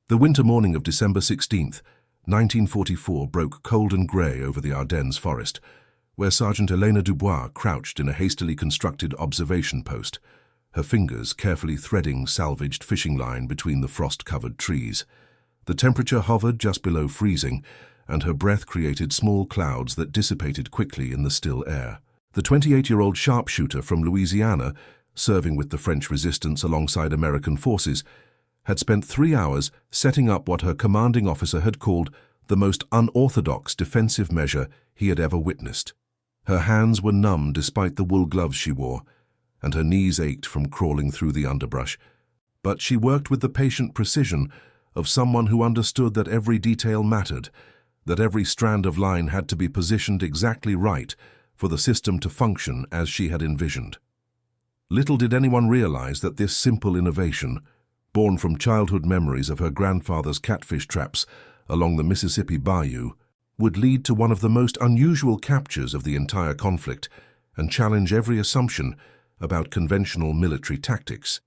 The winter morning of December 16th, 1944 broke cold and grey over the Ardennes forest, where Sergeant Elena Dubois crouched in a hastily constructed observation post, her fingers carefully threading salvaged fishing line between the frost-covered trees. The temperature hovered just below freezing, and her breath created small clouds that dissipated quickly in the still air. The 28-year-old sharpshooter from Louisiana, serving with the French resistance alongside American forces, had spent 3 hours setting up what her commanding officer had called the most unorthodox defensive measure he had ever witnessed. Her hands were numb despite the wool gloves she wore, and her knees ached from crawling through the underbrush. But she worked with the patient precision of someone who understood that every detail mattered, that every strand of line had to be positioned exactly right for the system to function as she had envisioned. Little did anyone realize that this simple innovation, born from childhood memories of her grandfather's catfish traps along the Mississippi Bayou, would lead to one of the most unusual captures of the entire conflict and challenge every assumption about conventional military tactics.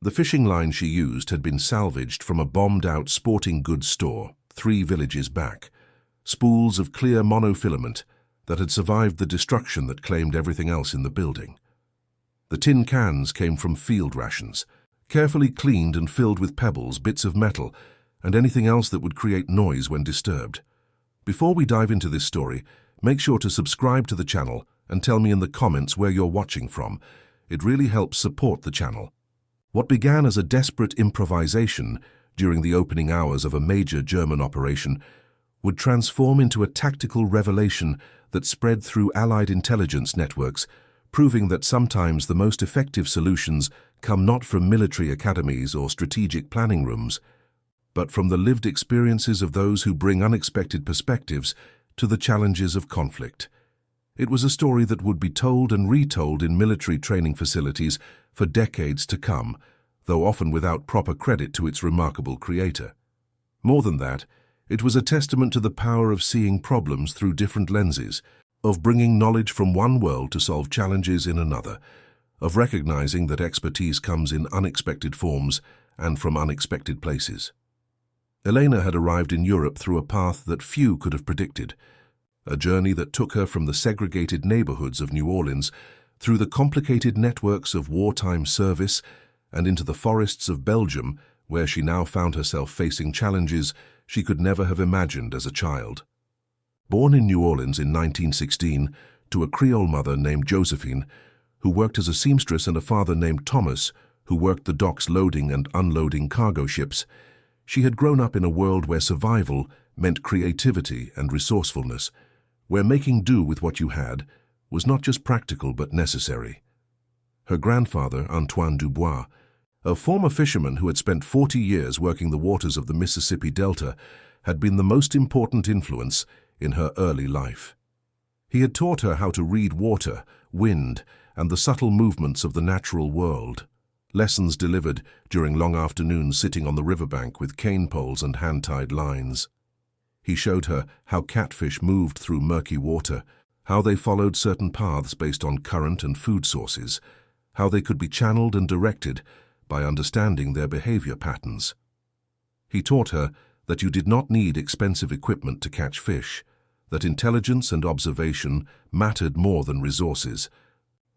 The fishing line she used had been salvaged from a bombed-out sporting goods store 3 villages back, spools of clear monofilament that had survived the destruction that claimed everything else in the building. The tin cans came from field rations, carefully cleaned and filled with pebbles, bits of metal, and anything else that would create noise when disturbed. Before we dive into this story, make sure to subscribe to the channel and tell me in the comments where you're watching from. It really helps support the channel. What began as a desperate improvisation during the opening hours of a major German operation would transform into a tactical revelation that spread through Allied intelligence networks, proving that sometimes the most effective solutions come not from military academies or strategic planning rooms, but from the lived experiences of those who bring unexpected perspectives to the challenges of conflict. It was a story that would be told and retold in military training facilities for decades to come, though often without proper credit to its remarkable creator. More than that, it was a testament to the power of seeing problems through different lenses, of bringing knowledge from one world to solve challenges in another, of recognizing that expertise comes in unexpected forms and from unexpected places. Elena had arrived in Europe through a path that few could have predicted, a journey that took her from the segregated neighborhoods of New Orleans through the complicated networks of wartime service and into the forests of Belgium, where she now found herself facing challenges she could never have imagined as a child. Born in New Orleans in 1916 to a Creole mother named Josephine, who worked as a seamstress, and a father named Thomas, who worked the docks loading and unloading cargo ships, she had grown up in a world where survival meant creativity and resourcefulness, where making do with what you had was not just practical but necessary. Her grandfather, Antoine Dubois, a former fisherman who had spent 40 years working the waters of the Mississippi Delta, had been the most important influence in her early life. He had taught her how to read water, wind, and the subtle movements of the natural world, lessons delivered during long afternoons sitting on the riverbank with cane poles and hand-tied lines. He showed her how catfish moved through murky water, how they followed certain paths based on current and food sources, how they could be channeled and directed by understanding their behavior patterns. He taught her that you did not need expensive equipment to catch fish, that intelligence and observation mattered more than resources,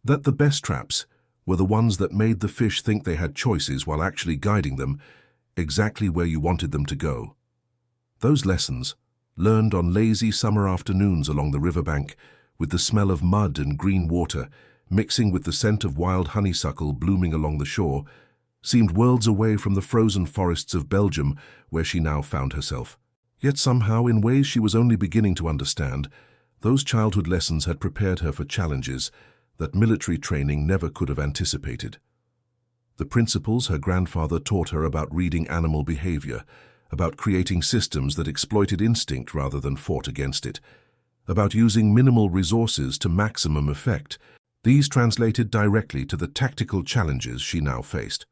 that the best traps were the ones that made the fish think they had choices while actually guiding them exactly where you wanted them to go. Those lessons, learned on lazy summer afternoons along the riverbank, with the smell of mud and green water mixing with the scent of wild honeysuckle blooming along the shore, seemed worlds away from the frozen forests of Belgium where she now found herself. Yet somehow, in ways she was only beginning to understand, those childhood lessons had prepared her for challenges that military training never could have anticipated. The principles her grandfather taught her about reading animal behavior, about creating systems that exploited instinct rather than fought against it, about using minimal resources to maximum effect, these translated directly to the tactical challenges she now faced.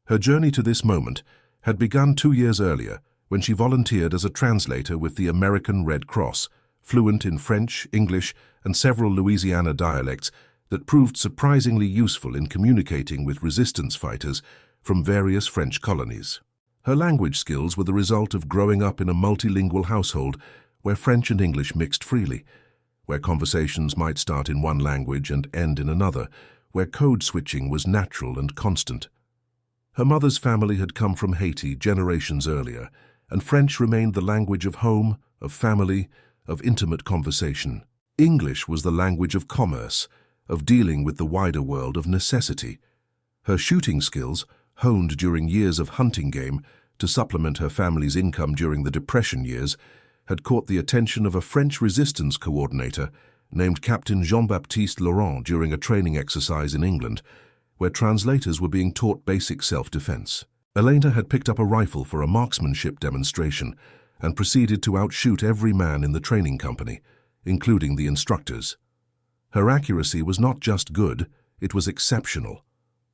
Her journey to this moment had begun 2 years earlier when she volunteered as a translator with the American Red Cross, fluent in French, English, and several Louisiana dialects that proved surprisingly useful in communicating with resistance fighters from various French colonies. Her language skills were the result of growing up in a multilingual household where French and English mixed freely, where conversations might start in one language and end in another, where code switching was natural and constant. Her mother's family had come from Haiti generations earlier, and French remained the language of home, of family, of intimate conversation. English was the language of commerce, of dealing with the wider world of necessity. Her shooting skills, honed during years of hunting game to supplement her family's income during the Depression years, had caught the attention of a French resistance coordinator named Captain Jean-Baptiste Laurent during a training exercise in England, where translators were being taught basic self-defense. Elena had picked up a rifle for a marksmanship demonstration and proceeded to outshoot every man in the training company, including the instructors. Her accuracy was not just good, it was exceptional,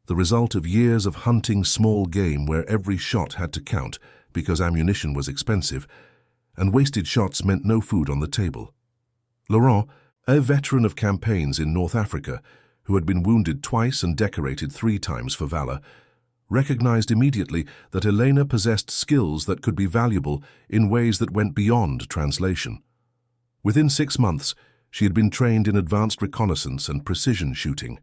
the result of years of hunting small game where every shot had to count because ammunition was expensive, and wasted shots meant no food on the table. Laurent, a veteran of campaigns in North Africa, who had been wounded twice and decorated 3 times for valor, recognized immediately that Elena possessed skills that could be valuable in ways that went beyond translation. Within 6 months, she had been trained in advanced reconnaissance and precision shooting,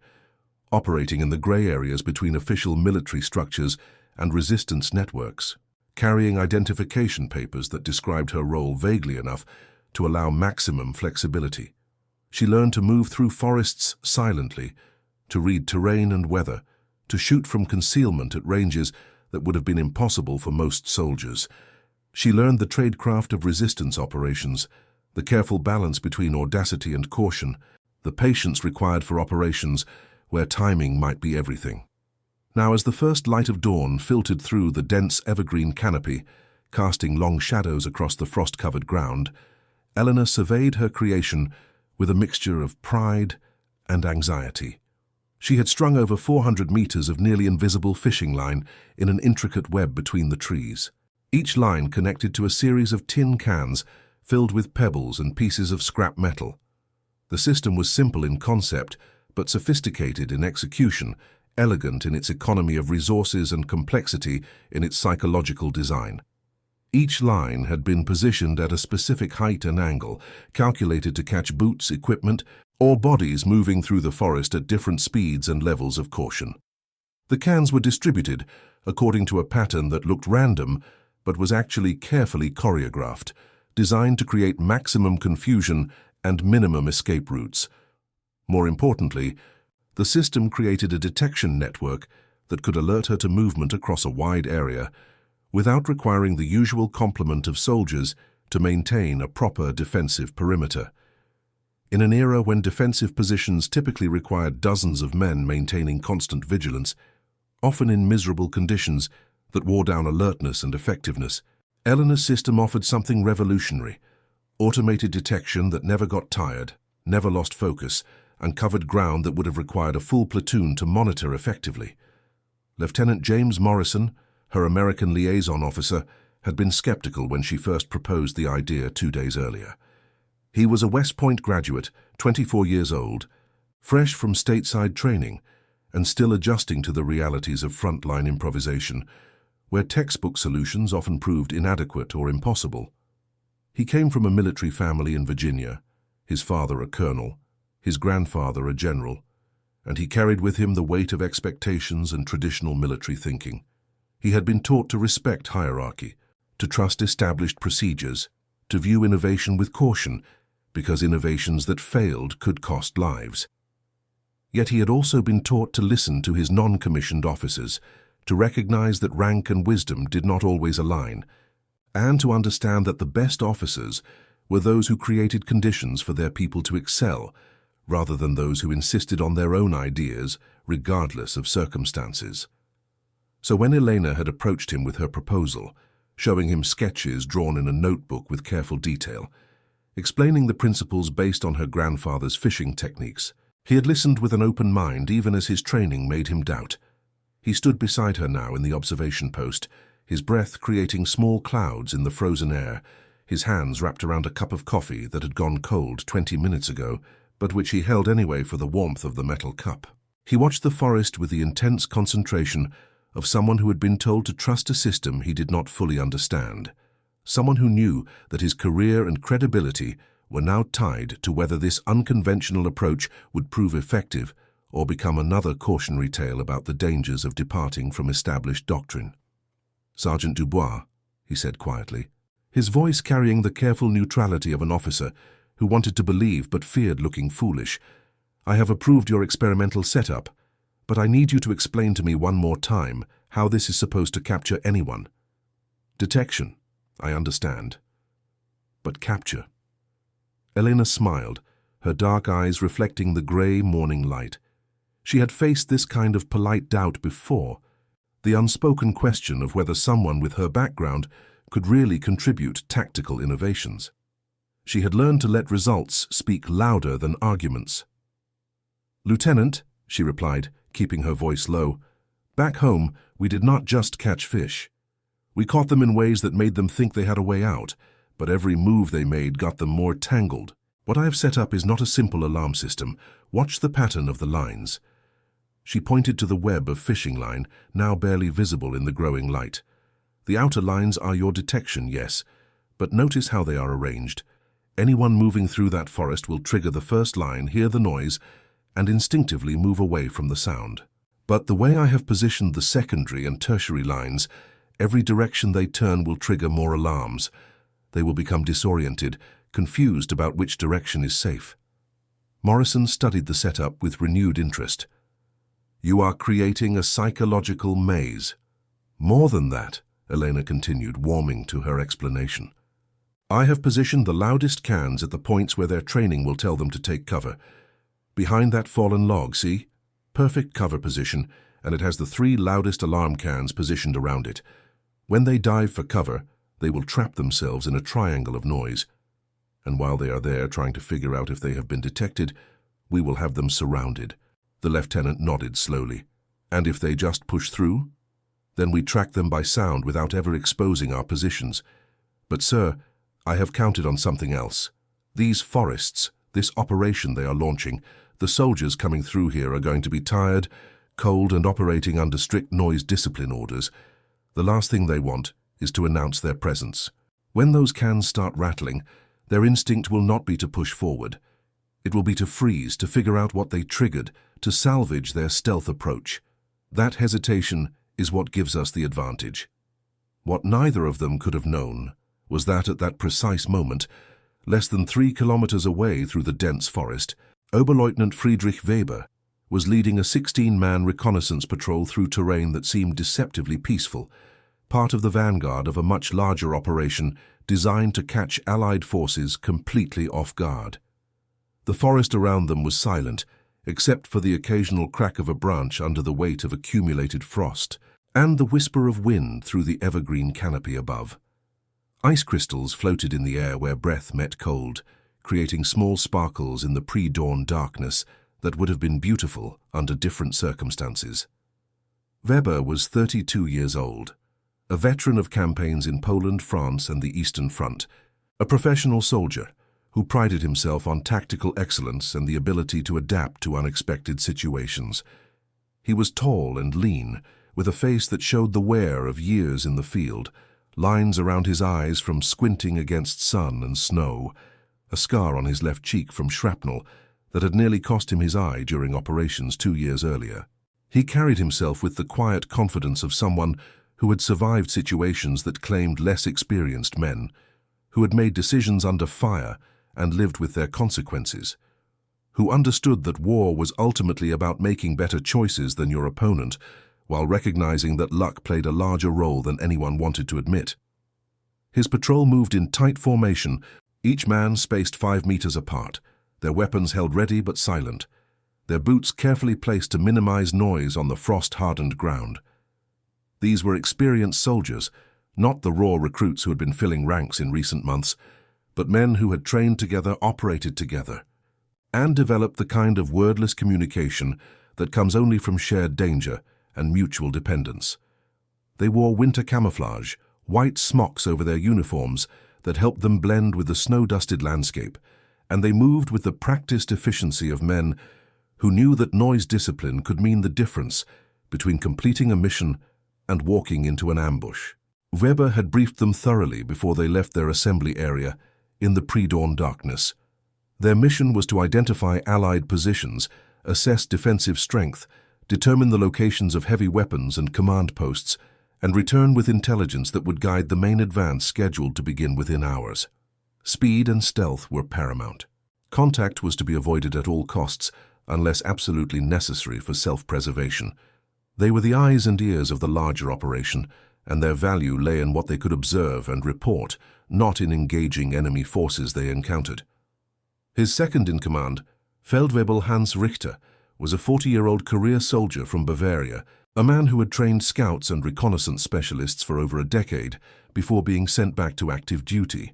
operating in the gray areas between official military structures and resistance networks, carrying identification papers that described her role vaguely enough to allow maximum flexibility. She learned to move through forests silently, to read terrain and weather, to shoot from concealment at ranges that would have been impossible for most soldiers. She learned the tradecraft of resistance operations, the careful balance between audacity and caution, the patience required for operations where timing might be everything. Now, as the first light of dawn filtered through the dense evergreen canopy, casting long shadows across the frost-covered ground, Eleanor surveyed her creation with a mixture of pride and anxiety. She had strung over 400 meters of nearly invisible fishing line in an intricate web between the trees. Each line connected to a series of tin cans filled with pebbles and pieces of scrap metal. The system was simple in concept, but sophisticated in execution, elegant in its economy of resources and complexity in its psychological design. Each line had been positioned at a specific height and angle, calculated to catch boots, equipment, or bodies moving through the forest at different speeds and levels of caution. The cans were distributed according to a pattern that looked random, but was actually carefully choreographed, designed to create maximum confusion and minimum escape routes. More importantly, the system created a detection network that could alert her to movement across a wide area without requiring the usual complement of soldiers to maintain a proper defensive perimeter. In an era when defensive positions typically required dozens of men maintaining constant vigilance, often in miserable conditions that wore down alertness and effectiveness, Eleanor's system offered something revolutionary: automated detection that never got tired, never lost focus, and covered ground that would have required a full platoon to monitor effectively. Lieutenant James Morrison, her American liaison officer, had been skeptical when she first proposed the idea 2 days earlier. He was a West Point graduate, 24 years old, fresh from stateside training, and still adjusting to the realities of frontline improvisation, where textbook solutions often proved inadequate or impossible. He came from a military family in Virginia, his father a colonel, his grandfather a general, and he carried with him the weight of expectations and traditional military thinking. He had been taught to respect hierarchy, to trust established procedures, to view innovation with caution, because innovations that failed could cost lives. Yet he had also been taught to listen to his non-commissioned officers, to recognize that rank and wisdom did not always align, and to understand that the best officers were those who created conditions for their people to excel, rather than those who insisted on their own ideas, regardless of circumstances. So when Elena had approached him with her proposal, showing him sketches drawn in a notebook with careful detail, explaining the principles based on her grandfather's fishing techniques, he had listened with an open mind even as his training made him doubt. He stood beside her now in the observation post, his breath creating small clouds in the frozen air, his hands wrapped around a cup of coffee that had gone cold 20 minutes ago, but which he held anyway for the warmth of the metal cup. He watched the forest with the intense concentration of someone who had been told to trust a system he did not fully understand. Someone who knew that his career and credibility were now tied to whether this unconventional approach would prove effective or become another cautionary tale about the dangers of departing from established doctrine. "Sergeant Dubois," he said quietly, his voice carrying the careful neutrality of an officer who wanted to believe but feared looking foolish, "I have approved your experimental setup, but I need you to explain to me one more time how this is supposed to capture anyone. Detection, I understand. But capture?" Elena smiled, her dark eyes reflecting the grey morning light. She had faced this kind of polite doubt before, the unspoken question of whether someone with her background could really contribute tactical innovations. She had learned to let results speak louder than arguments. "Lieutenant," she replied, keeping her voice low, "back home, we did not just catch fish. We caught them in ways that made them think they had a way out, but every move they made got them more tangled. What I have set up is not a simple alarm system. Watch the pattern of the lines." She pointed to the web of fishing line, now barely visible in the growing light. "The outer lines are your detection, yes, but notice how they are arranged. Anyone moving through that forest will trigger the first line, hear the noise, and instinctively move away from the sound. But the way I have positioned the secondary and tertiary lines, every direction they turn will trigger more alarms. They will become disoriented, confused about which direction is safe." Morrison studied the setup with renewed interest. "You are creating a psychological maze." "More than that," Elena continued, warming to her explanation. "I have positioned the loudest cans at the points where their training will tell them to take cover. Behind that fallen log, see? Perfect cover position, and it has the 3 loudest alarm cans positioned around it. When they dive for cover, they will trap themselves in a triangle of noise. And while they are there trying to figure out if they have been detected, we will have them surrounded." The lieutenant nodded slowly. "And if they just push through? Then we track them by sound without ever exposing our positions. But, sir, I have counted on something else. These forests, this operation they are launching, the soldiers coming through here are going to be tired, cold, and operating under strict noise discipline orders. The last thing they want is to announce their presence. When those cans start rattling, their instinct will not be to push forward. It will be to freeze, to figure out what they triggered, to salvage their stealth approach. That hesitation is what gives us the advantage." What neither of them could have known was that at that precise moment, less than 3 kilometers away through the dense forest, Oberleutnant Friedrich Weber was leading a 16-man reconnaissance patrol through terrain that seemed deceptively peaceful, part of the vanguard of a much larger operation designed to catch Allied forces completely off guard. The forest around them was silent, except for the occasional crack of a branch under the weight of accumulated frost, and the whisper of wind through the evergreen canopy above. Ice crystals floated in the air where breath met cold, creating small sparkles in the pre-dawn darkness that would have been beautiful under different circumstances. Weber was 32 years old, a veteran of campaigns in Poland, France, and the Eastern Front, a professional soldier who prided himself on tactical excellence and the ability to adapt to unexpected situations. He was tall and lean, with a face that showed the wear of years in the field, lines around his eyes from squinting against sun and snow, a scar on his left cheek from shrapnel that had nearly cost him his eye during operations 2 years earlier. He carried himself with the quiet confidence of someone who had survived situations that claimed less experienced men, who had made decisions under fire and lived with their consequences, who understood that war was ultimately about making better choices than your opponent, while recognizing that luck played a larger role than anyone wanted to admit. His patrol moved in tight formation, each man spaced 5 meters apart, their weapons held ready but silent, their boots carefully placed to minimize noise on the frost-hardened ground. These were experienced soldiers, not the raw recruits who had been filling ranks in recent months, but men who had trained together, operated together, and developed the kind of wordless communication that comes only from shared danger and mutual dependence. They wore winter camouflage, white smocks over their uniforms that helped them blend with the snow-dusted landscape, and they moved with the practiced efficiency of men who knew that noise discipline could mean the difference between completing a mission and walking into an ambush. Weber had briefed them thoroughly before they left their assembly area in the pre-dawn darkness. Their mission was to identify Allied positions, assess defensive strength, determine the locations of heavy weapons and command posts, and return with intelligence that would guide the main advance scheduled to begin within hours. Speed and stealth were paramount. Contact was to be avoided at all costs, unless absolutely necessary for self-preservation. They were the eyes and ears of the larger operation, and their value lay in what they could observe and report, not in engaging enemy forces they encountered. His second-in-command, Feldwebel Hans Richter, was a 40-year-old career soldier from Bavaria, a man who had trained scouts and reconnaissance specialists for over a decade before being sent back to active duty,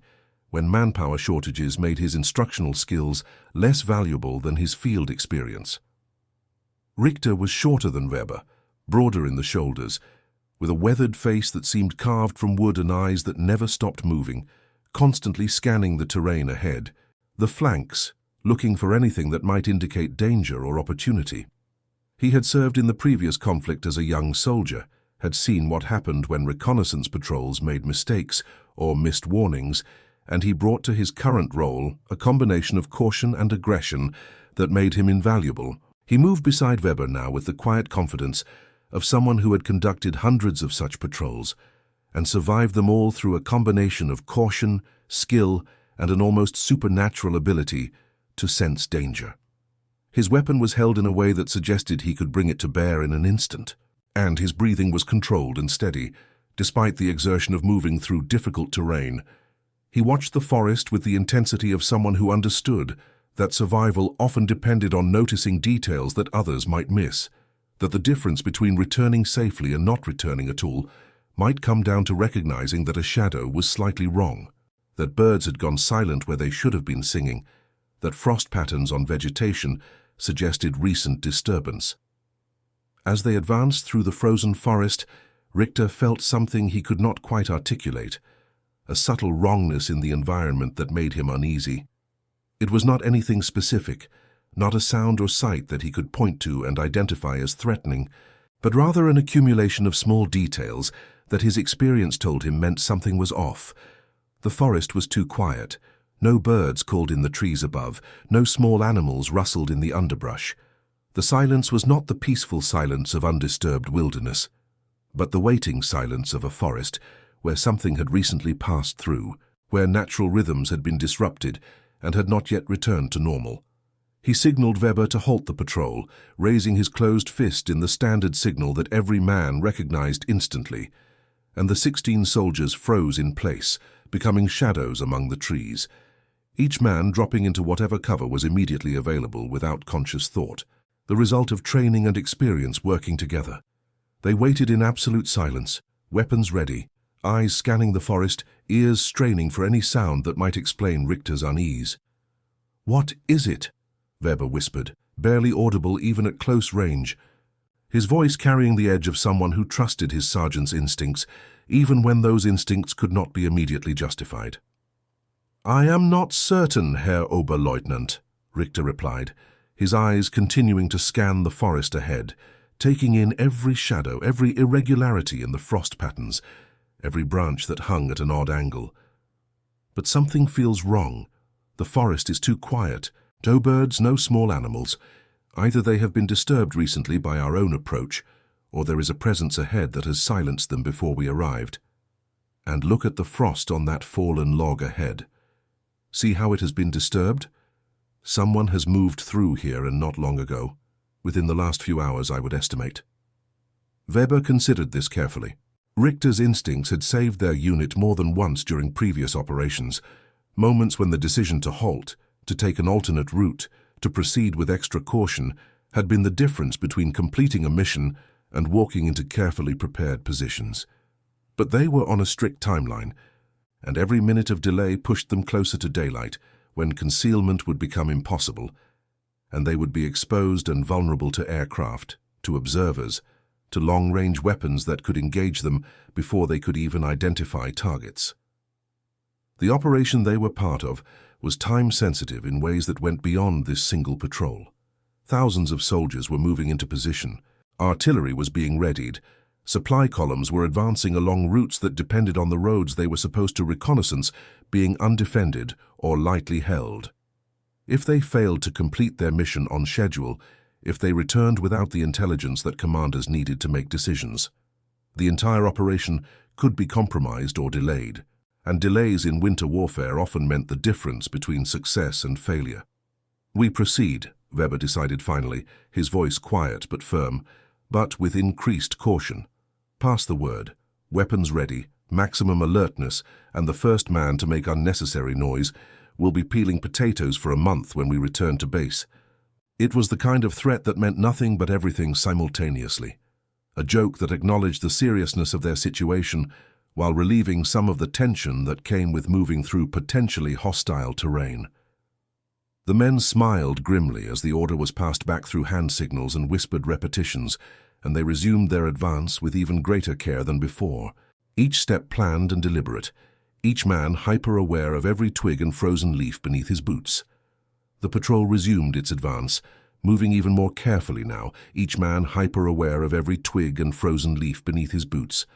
when manpower shortages made his instructional skills less valuable than his field experience. Richter was shorter than Weber, broader in the shoulders, with a weathered face that seemed carved from wood and eyes that never stopped moving, constantly scanning the terrain ahead, the flanks, looking for anything that might indicate danger or opportunity. He had served in the previous conflict as a young soldier, had seen what happened when reconnaissance patrols made mistakes or missed warnings, and he brought to his current role a combination of caution and aggression that made him invaluable. He moved beside Weber now with the quiet confidence of someone who had conducted hundreds of such patrols and survived them all through a combination of caution, skill, and an almost supernatural ability to sense danger. His weapon was held in a way that suggested he could bring it to bear in an instant, and his breathing was controlled and steady, despite the exertion of moving through difficult terrain. He watched the forest with the intensity of someone who understood that survival often depended on noticing details that others might miss, that the difference between returning safely and not returning at all might come down to recognizing that a shadow was slightly wrong, that birds had gone silent where they should have been singing, that frost patterns on vegetation suggested recent disturbance. As they advanced through the frozen forest, Richter felt something he could not quite articulate, a subtle wrongness in the environment that made him uneasy. It was not anything specific, not a sound or sight that he could point to and identify as threatening, but rather an accumulation of small details that his experience told him meant something was off. The forest was too quiet. No birds called in the trees above, no small animals rustled in the underbrush. The silence was not the peaceful silence of undisturbed wilderness, but the waiting silence of a forest where something had recently passed through, where natural rhythms had been disrupted and had not yet returned to normal. He signaled Weber to halt the patrol, raising his closed fist in the standard signal that every man recognized instantly, and the 16 soldiers froze in place, becoming shadows among the trees, each man dropping into whatever cover was immediately available without conscious thought, the result of training and experience working together. They waited in absolute silence, weapons ready, eyes scanning the forest, ears straining for any sound that might explain Richter's unease. "What is it?" Weber whispered, barely audible even at close range, his voice carrying the edge of someone who trusted his sergeant's instincts, even when those instincts could not be immediately justified. "I am not certain, Herr Oberleutnant," Richter replied, his eyes continuing to scan the forest ahead, taking in every shadow, every irregularity in the frost patterns, every branch that hung at an odd angle. "But something feels wrong. The forest is too quiet. No birds, no small animals. Either they have been disturbed recently by our own approach, or there is a presence ahead that has silenced them before we arrived. And look at the frost on that fallen log ahead. See how it has been disturbed? Someone has moved through here and not long ago, within the last few hours, I would estimate." Weber considered this carefully. Richter's instincts had saved their unit more than once during previous operations, moments when the decision to halt, to take an alternate route, to proceed with extra caution, had been the difference between completing a mission and walking into carefully prepared positions. But they were on a strict timeline, and every minute of delay pushed them closer to daylight, when concealment would become impossible, and they would be exposed and vulnerable to aircraft, to observers, to long-range weapons that could engage them before they could even identify targets. The operation they were part of was time-sensitive in ways that went beyond this single patrol. Thousands of soldiers were moving into position. Artillery was being readied. Supply columns were advancing along routes that depended on the roads they were supposed to reconnaissance being undefended or lightly held. If they failed to complete their mission on schedule, if they returned without the intelligence that commanders needed to make decisions, the entire operation could be compromised or delayed, and delays in winter warfare often meant the difference between success and failure. "We proceed," Weber decided finally, his voice quiet but firm, but with increased caution. "Pass the word. Weapons ready, maximum alertness, and the first man to make unnecessary noise will be peeling potatoes for a month when we return to base." It was the kind of threat that meant nothing but everything simultaneously. A joke that acknowledged the seriousness of their situation while relieving some of the tension that came with moving through potentially hostile terrain. The men smiled grimly as the order was passed back through hand signals and whispered repetitions, and they resumed their advance with even greater care than before, each step planned and deliberate, each man hyper-aware of every twig and frozen leaf beneath his boots. The patrol resumed its advance, moving even more carefully now, each man hyper-aware of every twig and frozen leaf beneath his boots,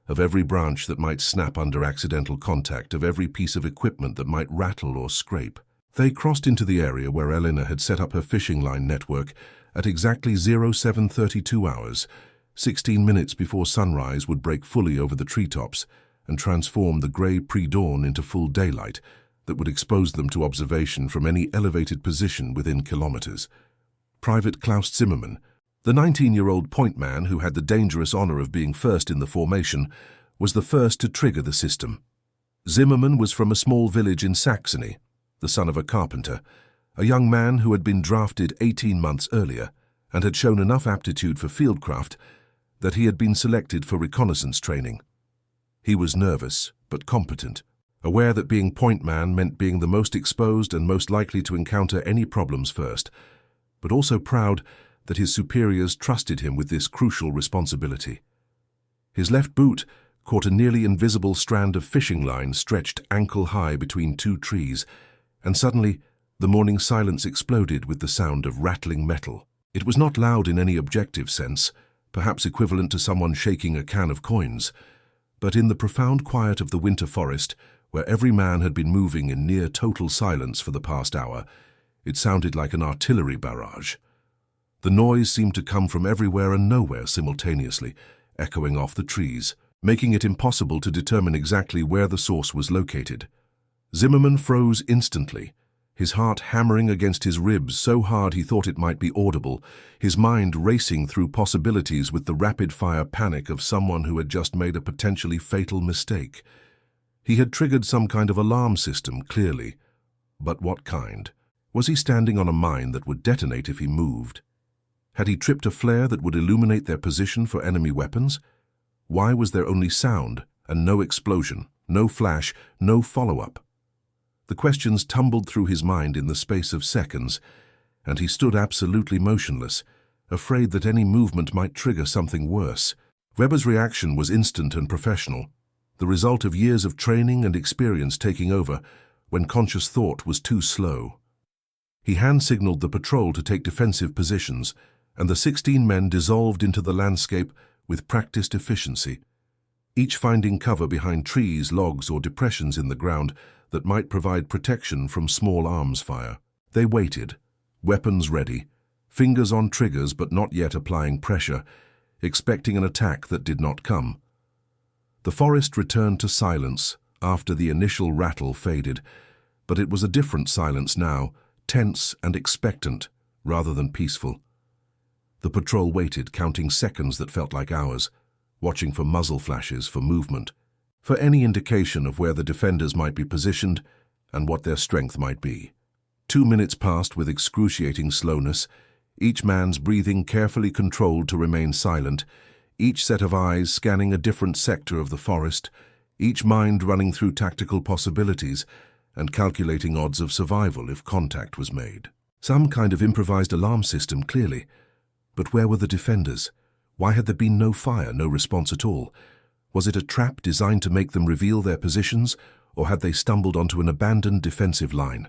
of every branch that might snap under accidental contact, of every piece of equipment that might rattle or scrape. They crossed into the area where Elena had set up her fishing line network at exactly 0732 hours, 16 minutes before sunrise would break fully over the treetops and transform the grey pre-dawn into full daylight that would expose them to observation from any elevated position within kilometers. Private Klaus Zimmermann, the 19-year-old point man who had the dangerous honor of being first in the formation, was the first to trigger the system. Zimmermann was from a small village in Saxony, the son of a carpenter, a young man who had been drafted 18 months earlier and had shown enough aptitude for fieldcraft that he had been selected for reconnaissance training. He was nervous but competent, aware that being point man meant being the most exposed and most likely to encounter any problems first, but also proud that his superiors trusted him with this crucial responsibility. His left boot caught a nearly invisible strand of fishing line stretched ankle-high between two trees, and suddenly the morning silence exploded with the sound of rattling metal. It was not loud in any objective sense, perhaps equivalent to someone shaking a can of coins, but in the profound quiet of the winter forest, where every man had been moving in near total silence for the past hour, it sounded like an artillery barrage. The noise seemed to come from everywhere and nowhere simultaneously, echoing off the trees, making it impossible to determine exactly where the source was located. Zimmermann froze instantly, his heart hammering against his ribs so hard he thought it might be audible, his mind racing through possibilities with the rapid-fire panic of someone who had just made a potentially fatal mistake. He had triggered some kind of alarm system, clearly. But what kind? Was he standing on a mine that would detonate if he moved? Had he tripped a flare that would illuminate their position for enemy weapons? Why was there only sound and no explosion, no flash, no follow-up? The questions tumbled through his mind in the space of seconds, and he stood absolutely motionless, afraid that any movement might trigger something worse. Weber's reaction was instant and professional, the result of years of training and experience taking over when conscious thought was too slow. He hand-signaled the patrol to take defensive positions, and the 16 men dissolved into the landscape with practiced efficiency, each finding cover behind trees, logs, or depressions in the ground that might provide protection from small arms fire. They waited, weapons ready, fingers on triggers but not yet applying pressure, expecting an attack that did not come. The forest returned to silence after the initial rattle faded, but it was a different silence now, tense and expectant rather than peaceful. The patrol waited, counting seconds that felt like hours, watching for muzzle flashes, for movement, for any indication of where the defenders might be positioned and what their strength might be. 2 minutes passed with excruciating slowness, each man's breathing carefully controlled to remain silent, each set of eyes scanning a different sector of the forest, each mind running through tactical possibilities and calculating odds of survival if contact was made. Some kind of improvised alarm system, clearly. But where were the defenders? Why had there been no fire, no response at all? Was it a trap designed to make them reveal their positions, or had they stumbled onto an abandoned defensive line?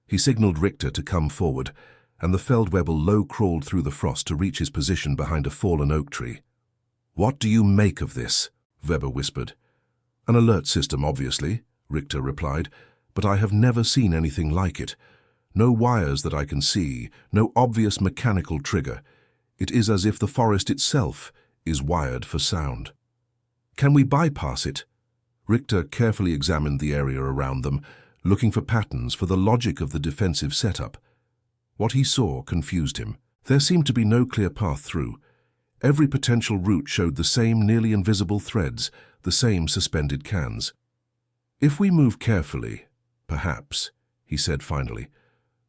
He signaled Richter to come forward, and the Feldwebel low-crawled through the frost to reach his position behind a fallen oak tree. "What do you make of this?" Weber whispered. "An alert system, obviously," Richter replied, "but I have never seen anything like it. No wires that I can see, no obvious mechanical trigger. It is as if the forest itself is wired for sound." "Can we bypass it?" Richter carefully examined the area around them, looking for patterns, for the logic of the defensive setup. What he saw confused him. There seemed to be no clear path through. Every potential route showed the same nearly invisible threads, the same suspended cans. "If we move carefully, perhaps," he said finally.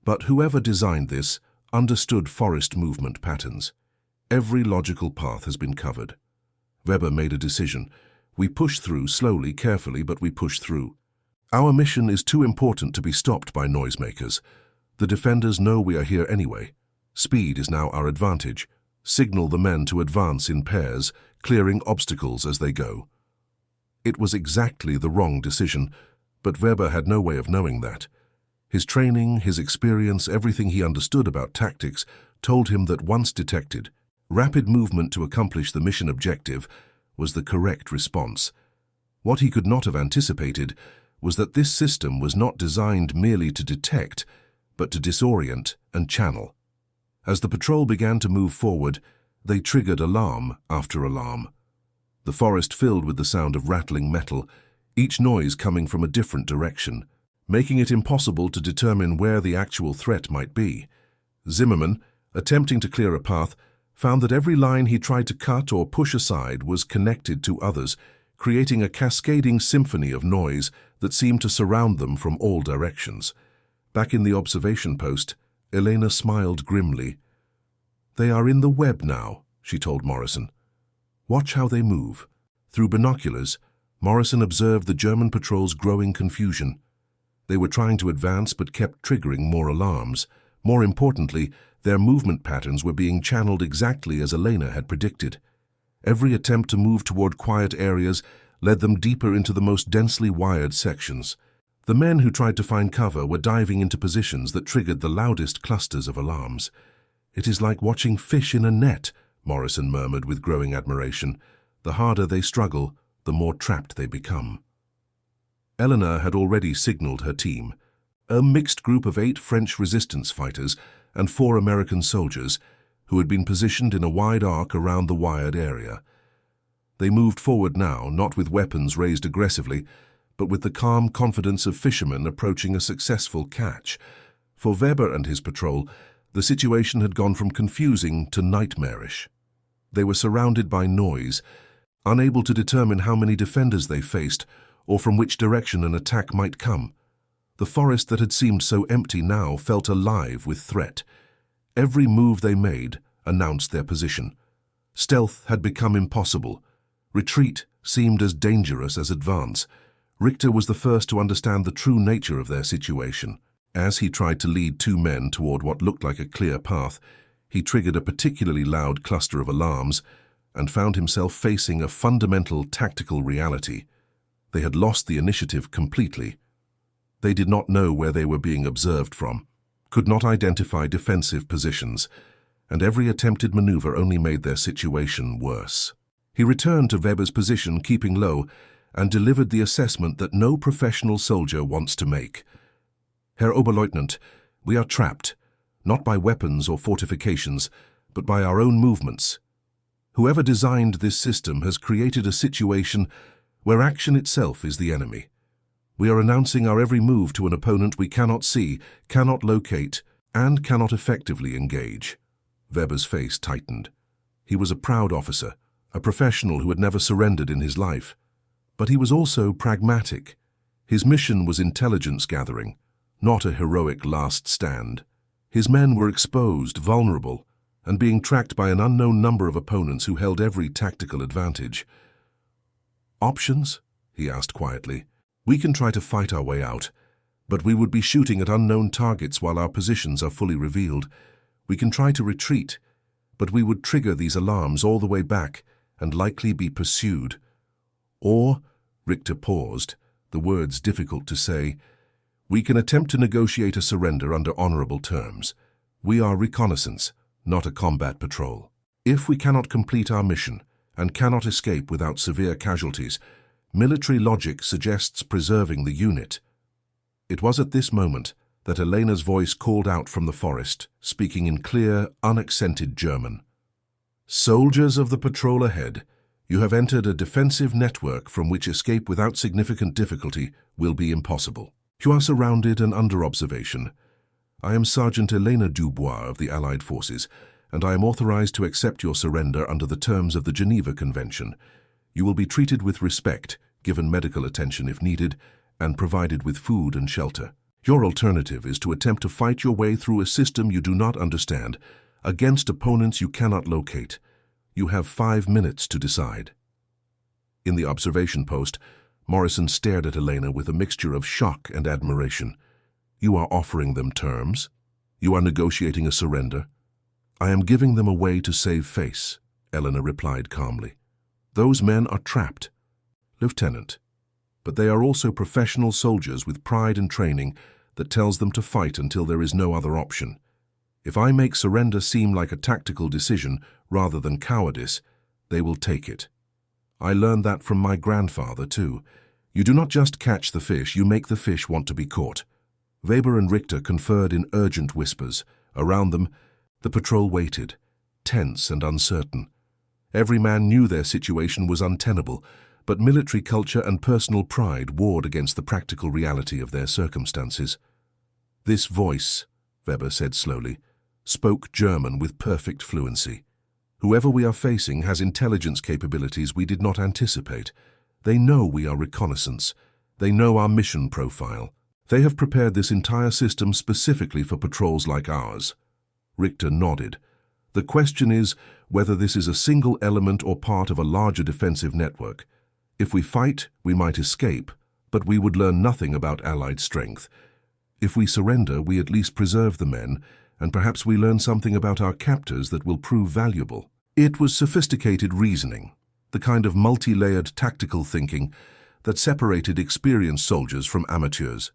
"But whoever designed this understood forest movement patterns. Every logical path has been covered." Weber made a decision. "We push through slowly, carefully, but we push through. Our mission is too important to be stopped by noisemakers. The defenders know we are here anyway. Speed is now our advantage. Signal the men to advance in pairs, clearing obstacles as they go." It was exactly the wrong decision, but Weber had no way of knowing that. His training, his experience, everything he understood about tactics told him that once detected, rapid movement to accomplish the mission objective was the correct response. What he could not have anticipated was that this system was not designed merely to detect, but to disorient and channel. As the patrol began to move forward, they triggered alarm after alarm. The forest filled with the sound of rattling metal, each noise coming from a different direction, making it impossible to determine where the actual threat might be. Zimmerman, attempting to clear a path, found that every line he tried to cut or push aside was connected to others, creating a cascading symphony of noise that seemed to surround them from all directions. Back in the observation post, Elena smiled grimly. "They are in the web now," she told Morrison. "Watch how they move." Through binoculars, Morrison observed the German patrol's growing confusion. They were trying to advance but kept triggering more alarms. More importantly, their movement patterns were being channeled exactly as Elena had predicted. Every attempt to move toward quiet areas led them deeper into the most densely wired sections. The men who tried to find cover were diving into positions that triggered the loudest clusters of alarms. "It is like watching fish in a net," Morrison murmured with growing admiration. "The harder they struggle, the more trapped they become." Eleanor had already signaled her team, a mixed group of 8 French resistance fighters and 4 American soldiers, who had been positioned in a wide arc around the wired area. They moved forward now, not with weapons raised aggressively, but with the calm confidence of fishermen approaching a successful catch. For Weber and his patrol, the situation had gone from confusing to nightmarish. They were surrounded by noise, unable to determine how many defenders they faced or from which direction an attack might come. The forest that had seemed so empty now felt alive with threat. Every move they made announced their position. Stealth had become impossible. Retreat seemed as dangerous as advance. Richter was the first to understand the true nature of their situation. As he tried to lead 2 men toward what looked like a clear path, he triggered a particularly loud cluster of alarms and found himself facing a fundamental tactical reality. They had lost the initiative completely. They did not know where they were being observed from, could not identify defensive positions, and every attempted maneuver only made their situation worse. He returned to Weber's position, keeping low, and delivered the assessment that no professional soldier wants to make. "Herr Oberleutnant, we are trapped, not by weapons or fortifications, but by our own movements. Whoever designed this system has created a situation where action itself is the enemy. We are announcing our every move to an opponent we cannot see, cannot locate, and cannot effectively engage." Weber's face tightened. He was a proud officer, a professional who had never surrendered in his life. But he was also pragmatic. His mission was intelligence gathering, not a heroic last stand. His men were exposed, vulnerable, and being tracked by an unknown number of opponents who held every tactical advantage. "Options?" he asked quietly. "We can try to fight our way out, but we would be shooting at unknown targets while our positions are fully revealed. We can try to retreat, but we would trigger these alarms all the way back and likely be pursued. Or," Richter paused, the words difficult to say, "we can attempt to negotiate a surrender under honorable terms. We are reconnaissance, not a combat patrol. If we cannot complete our mission, and cannot escape without severe casualties. Military logic suggests preserving the unit. It was at this moment that Elena's voice called out from the forest, speaking in clear, unaccented German. "Soldiers of the patrol ahead, you have entered a defensive network from which escape without significant difficulty will be impossible. You are surrounded and under observation. I am Sergeant Elena Dubois of the Allied Forces, and I am authorized to accept your surrender under the terms of the Geneva Convention. You will be treated with respect, given medical attention if needed, and provided with food and shelter. Your alternative is to attempt to fight your way through a system you do not understand, against opponents you cannot locate. You have 5 minutes to decide." In the observation post, Morrison stared at Elena with a mixture of shock and admiration. "You are offering them terms? You are negotiating a surrender?" "I am giving them a way to save face," Elena replied calmly. "Those men are trapped, Lieutenant, but they are also professional soldiers with pride and training that tells them to fight until there is no other option. If I make surrender seem like a tactical decision rather than cowardice, they will take it. I learned that from my grandfather, too. You do not just catch the fish, you make the fish want to be caught." Weber and Richter conferred in urgent whispers. Around them, the patrol waited, tense and uncertain. Every man knew their situation was untenable, but military culture and personal pride warred against the practical reality of their circumstances. "This voice," Weber said slowly, spoke German with perfect fluency. "Whoever we are facing has intelligence capabilities we did not anticipate. They know we are reconnaissance. They know our mission profile. They have prepared this entire system specifically for patrols like ours." Richter nodded. "The question is whether this is a single element or part of a larger defensive network. If we fight, we might escape, but we would learn nothing about Allied strength. If we surrender, we at least preserve the men, and perhaps we learn something about our captors that will prove valuable." It was sophisticated reasoning, the kind of multi-layered tactical thinking that separated experienced soldiers from amateurs.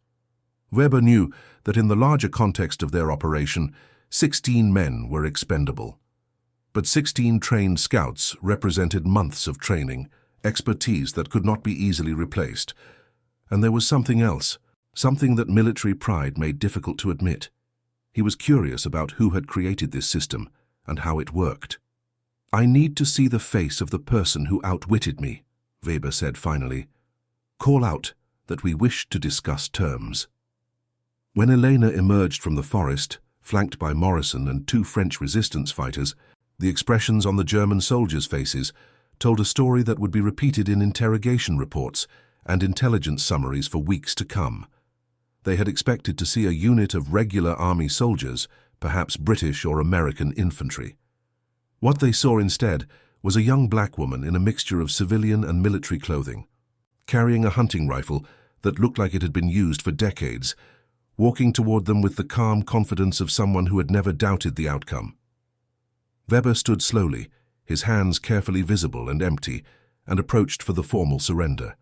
Weber knew that in the larger context of their operation, 16 men were expendable. But 16 trained scouts represented months of training, expertise that could not be easily replaced. And there was something else, something that military pride made difficult to admit. He was curious about who had created this system and how it worked. "I need to see the face of the person who outwitted me," Weber said finally. "Call out that we wish to discuss terms." When Elena emerged from the forest, flanked by Morrison and 2 French resistance fighters, the expressions on the German soldiers' faces told a story that would be repeated in interrogation reports and intelligence summaries for weeks to come. They had expected to see a unit of regular army soldiers, perhaps British or American infantry. What they saw instead was a young black woman in a mixture of civilian and military clothing, carrying a hunting rifle that looked like it had been used for decades, walking toward them with the calm confidence of someone who had never doubted the outcome. Weber stood slowly, his hands carefully visible and empty, and approached for the formal surrender.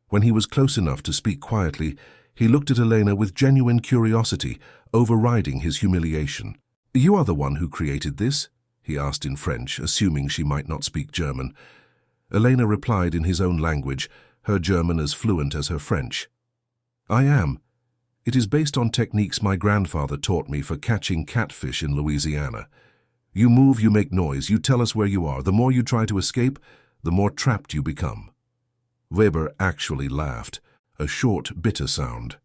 When he was close enough to speak quietly, he looked at Elena with genuine curiosity, overriding his humiliation. "You are the one who created this?" he asked in French, assuming she might not speak German. Elena replied in his own language, her German as fluent as her French. "I am. It is based on techniques my grandfather taught me for catching catfish in Louisiana. You move, you make noise, you tell us where you are. The more you try to escape, the more trapped you become." Weber actually laughed, a short, bitter sound.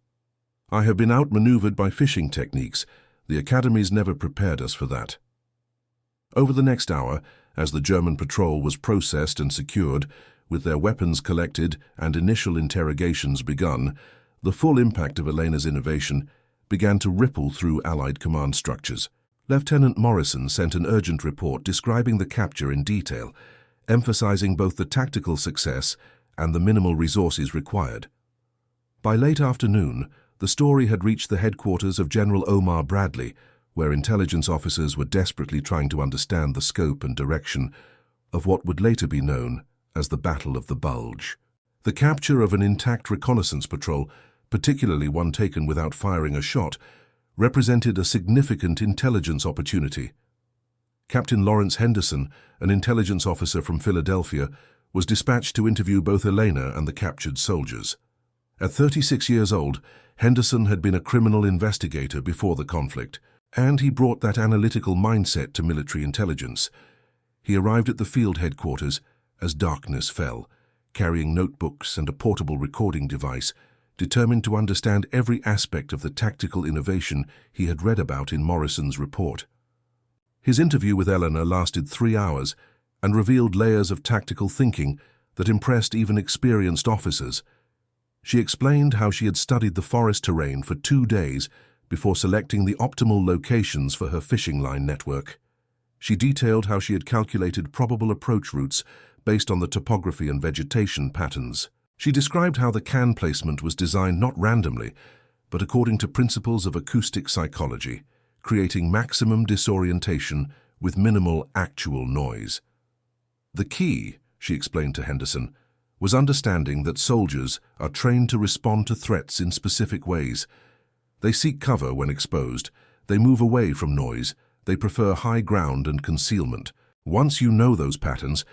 "I have been outmaneuvered by fishing techniques. The academies never prepared us for that." Over the next hour, as the German patrol was processed and secured, with their weapons collected and initial interrogations begun, the full impact of Elena's innovation began to ripple through Allied command structures. Lieutenant Morrison sent an urgent report describing the capture in detail, emphasizing both the tactical success and the minimal resources required. By late afternoon, the story had reached the headquarters of General Omar Bradley, where intelligence officers were desperately trying to understand the scope and direction of what would later be known as the Battle of the Bulge. The capture of an intact reconnaissance patrol, particularly one taken without firing a shot, represented a significant intelligence opportunity. Captain Lawrence Henderson, an intelligence officer from Philadelphia, was dispatched to interview both Elena and the captured soldiers. At 36 years old, Henderson had been a criminal investigator before the conflict, and he brought that analytical mindset to military intelligence. He arrived at the field headquarters as darkness fell, carrying notebooks and a portable recording device, determined to understand every aspect of the tactical innovation he had read about in Morrison's report. His interview with Eleanor lasted 3 hours and revealed layers of tactical thinking that impressed even experienced officers. She explained how she had studied the forest terrain for 2 days before selecting the optimal locations for her fishing line network. She detailed how she had calculated probable approach routes based on the topography and vegetation patterns. She described how the can placement was designed not randomly, but according to principles of acoustic psychology, creating maximum disorientation with minimal actual noise. The key, she explained to Henderson, was understanding that soldiers are trained to respond to threats in specific ways. They seek cover when exposed, they move away from noise, they prefer high ground and concealment. Once you know those patterns,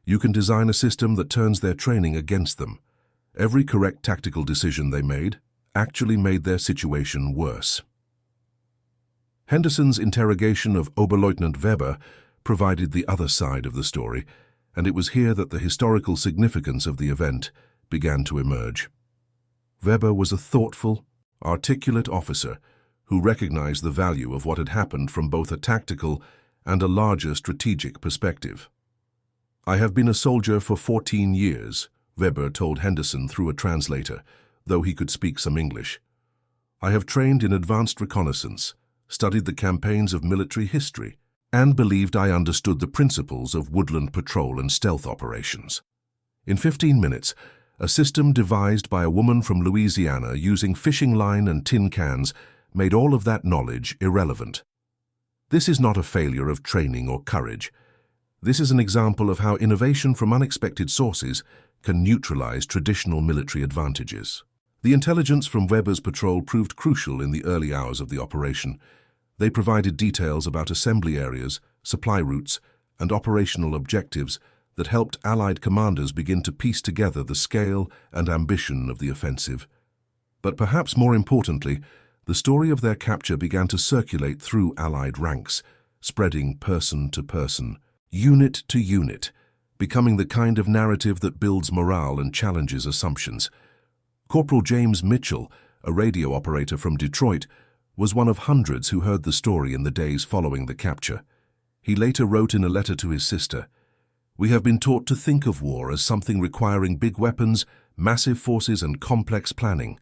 you can design a system that turns their training against them. Every correct tactical decision they made actually made their situation worse. Henderson's interrogation of Oberleutnant Weber provided the other side of the story, and it was here that the historical significance of the event began to emerge. Weber was a thoughtful, articulate officer who recognized the value of what had happened from both a tactical and a larger strategic perspective. "I have been a soldier for 14 years, Weber told Henderson through a translator, though he could speak some English. "I have trained in advanced reconnaissance, studied the campaigns of military history, and believed I understood the principles of woodland patrol and stealth operations." In 15 minutes, a system devised by a woman from Louisiana using fishing line and tin cans made all of that knowledge irrelevant. This is not a failure of training or courage. This is an example of how innovation from unexpected sources can neutralize traditional military advantages. The intelligence from Weber's patrol proved crucial in the early hours of the operation. They provided details about assembly areas, supply routes, and operational objectives that helped Allied commanders begin to piece together the scale and ambition of the offensive. But perhaps more importantly, the story of their capture began to circulate through Allied ranks, spreading person to person, unit to unit, becoming the kind of narrative that builds morale and challenges assumptions. Corporal James Mitchell, a radio operator from Detroit, was one of hundreds who heard the story in the days following the capture. He later wrote in a letter to his sister, "We have been taught to think of war as something requiring big weapons, massive forces, and complex planning.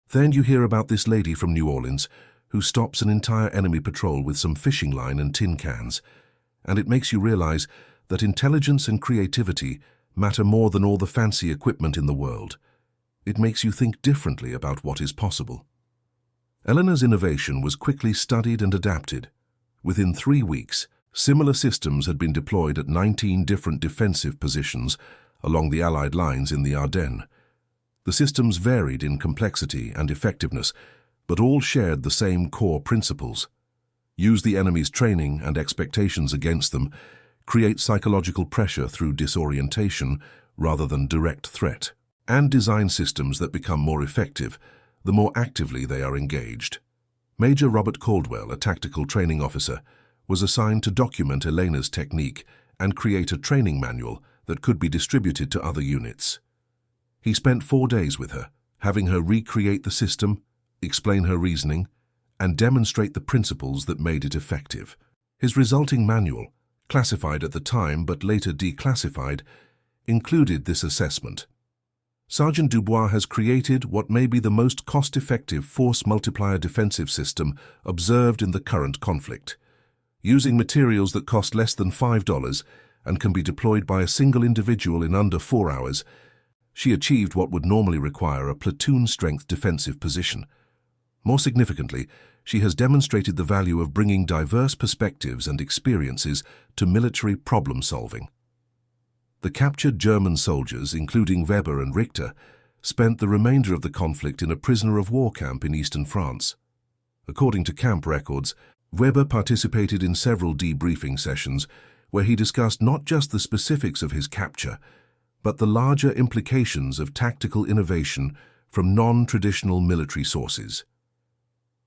Then you hear about this lady from New Orleans who stops an entire enemy patrol with some fishing line and tin cans, and it makes you realize that intelligence and creativity matter more than all the fancy equipment in the world. It makes you think differently about what is possible." Eleanor's innovation was quickly studied and adapted. Within 3 weeks, similar systems had been deployed at 19 different defensive positions along the Allied lines in the Ardennes. The systems varied in complexity and effectiveness, but all shared the same core principles. Use the enemy's training and expectations against them, create psychological pressure through disorientation rather than direct threat, and design systems that become more effective the more actively they are engaged. Major Robert Caldwell, a tactical training officer, was assigned to document Elena's technique and create a training manual that could be distributed to other units. He spent 4 days with her, having her recreate the system, explain her reasoning, and demonstrate the principles that made it effective. His resulting manual, classified at the time but later declassified, included this assessment. Sergeant Dubois has created what may be the most cost-effective force multiplier defensive system observed in the current conflict. Using materials that cost less than $5 and can be deployed by a single individual in under 4 hours, she achieved what would normally require a platoon-strength defensive position. More significantly, she has demonstrated the value of bringing diverse perspectives and experiences to military problem-solving. The captured German soldiers, including Weber and Richter, spent the remainder of the conflict in a prisoner-of-war camp in eastern France. According to camp records, Weber participated in several debriefing sessions where he discussed not just the specifics of his capture, but the larger implications of tactical innovation from non-traditional military sources.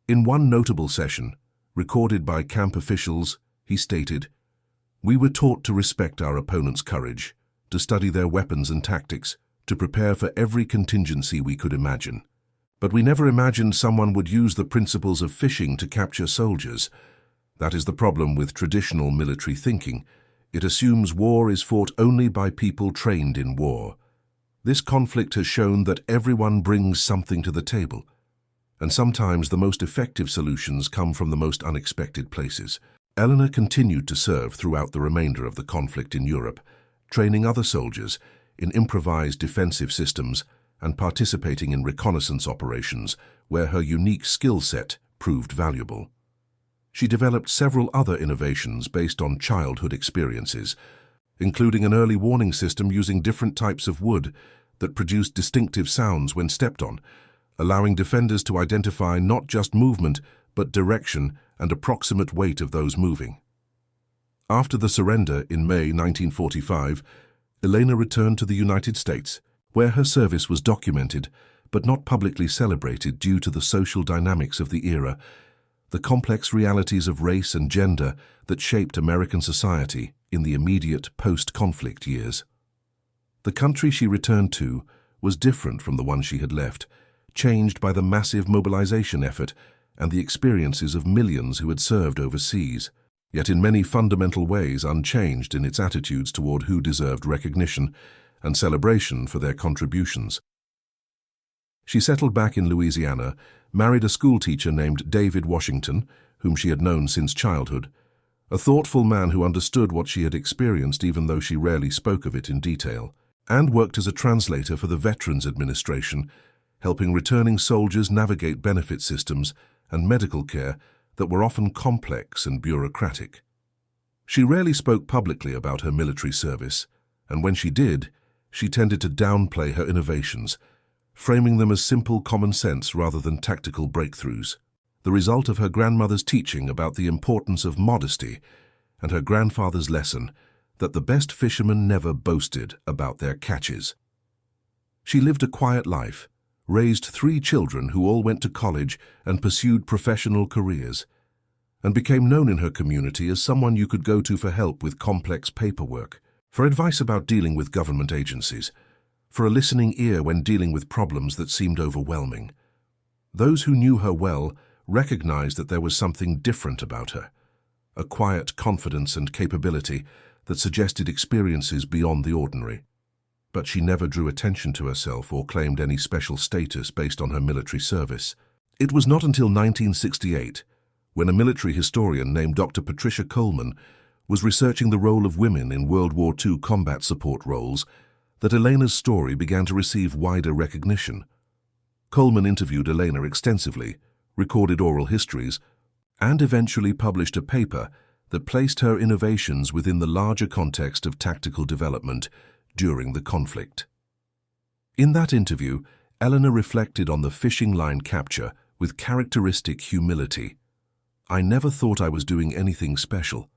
In one notable session, recorded by camp officials, he stated, "We were taught to respect our opponent's courage, to study their weapons and tactics, to prepare for every contingency we could imagine. But we never imagined someone would use the principles of fishing to capture soldiers. That is the problem with traditional military thinking. It assumes war is fought only by people trained in war. This conflict has shown that everyone brings something to the table, and sometimes the most effective solutions come from the most unexpected places." Eleanor continued to serve throughout the remainder of the conflict in Europe, training other soldiers in improvised defensive systems and participating in reconnaissance operations where her unique skill set proved valuable. She developed several other innovations based on childhood experiences, including an early warning system using different types of wood that produced distinctive sounds when stepped on, allowing defenders to identify not just movement but direction and approximate weight of those moving. After the surrender in May 1945, Elena returned to the United States, where her service was documented but not publicly celebrated due to the social dynamics of the era, the complex realities of race and gender that shaped American society in the immediate post-conflict years. The country she returned to was different from the one she had left, changed by the massive mobilization effort and the experiences of millions who had served overseas, yet in many fundamental ways unchanged in its attitudes toward who deserved recognition and celebration for their contributions. She settled back in Louisiana, married a schoolteacher named David Washington, whom she had known since childhood, a thoughtful man who understood what she had experienced even though she rarely spoke of it in detail, and worked as a translator for the Veterans Administration, helping returning soldiers navigate benefit systems and medical care that were often complex and bureaucratic. She rarely spoke publicly about her military service, and when she did, she tended to downplay her innovations, framing them as simple common sense rather than tactical breakthroughs, the result of her grandmother's teaching about the importance of modesty and her grandfather's lesson that the best fishermen never boasted about their catches. She lived a quiet life, raised 3 children who all went to college and pursued professional careers, and became known in her community as someone you could go to for help with complex paperwork, for advice about dealing with government agencies, for a listening ear when dealing with problems that seemed overwhelming. Those who knew her well recognized that there was something different about her, a quiet confidence and capability that suggested experiences beyond the ordinary. But she never drew attention to herself or claimed any special status based on her military service. It was not until 1968, when a military historian named Dr. Patricia Coleman was researching the role of women in World War II combat support roles, that Elena's story began to receive wider recognition. Coleman interviewed Elena extensively, recorded oral histories, and eventually published a paper that placed her innovations within the larger context of tactical development during the conflict. In that interview, Eleanor reflected on the fishing line capture with characteristic humility. "I never thought I was doing anything special.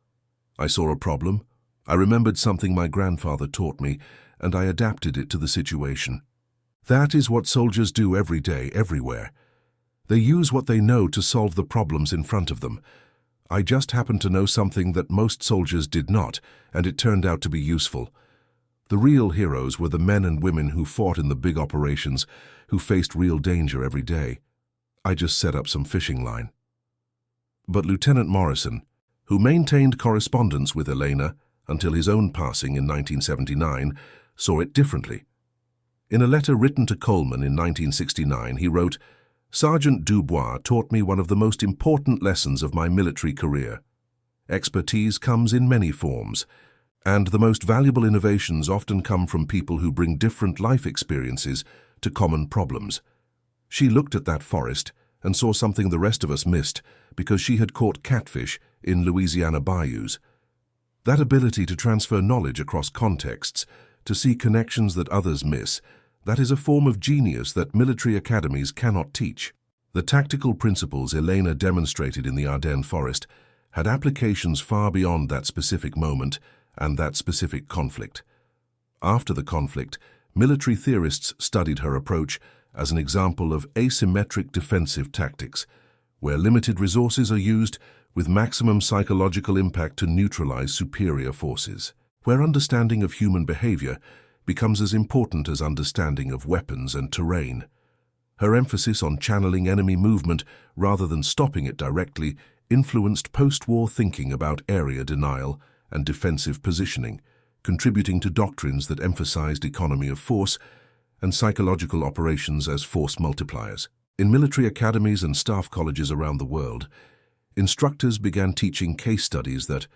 I saw a problem, I remembered something my grandfather taught me, and I adapted it to the situation. That is what soldiers do every day, everywhere. They use what they know to solve the problems in front of them. I just happened to know something that most soldiers did not, and it turned out to be useful. The real heroes were the men and women who fought in the big operations, who faced real danger every day. I just set up some fishing line." But Lieutenant Morrison, who maintained correspondence with Elena until his own passing in 1979, saw it differently. In a letter written to Coleman in 1969, he wrote, "Sergeant Dubois taught me one of the most important lessons of my military career. Expertise comes in many forms, and the most valuable innovations often come from people who bring different life experiences to common problems." She looked at that forest and saw something the rest of us missed because she had caught catfish in Louisiana bayous. That ability to transfer knowledge across contexts, to see connections that others miss, that is a form of genius that military academies cannot teach. The tactical principles Elena demonstrated in the Ardennes forest had applications far beyond that specific moment and that specific conflict. After the conflict, military theorists studied her approach as an example of asymmetric defensive tactics, where limited resources are used with maximum psychological impact to neutralize superior forces, where understanding of human behavior becomes as important as understanding of weapons and terrain. Her emphasis on channeling enemy movement rather than stopping it directly influenced post-war thinking about area denial and defensive positioning, contributing to doctrines that emphasized economy of force and psychological operations as force multipliers. In military academies and staff colleges around the world, instructors began teaching case studies that,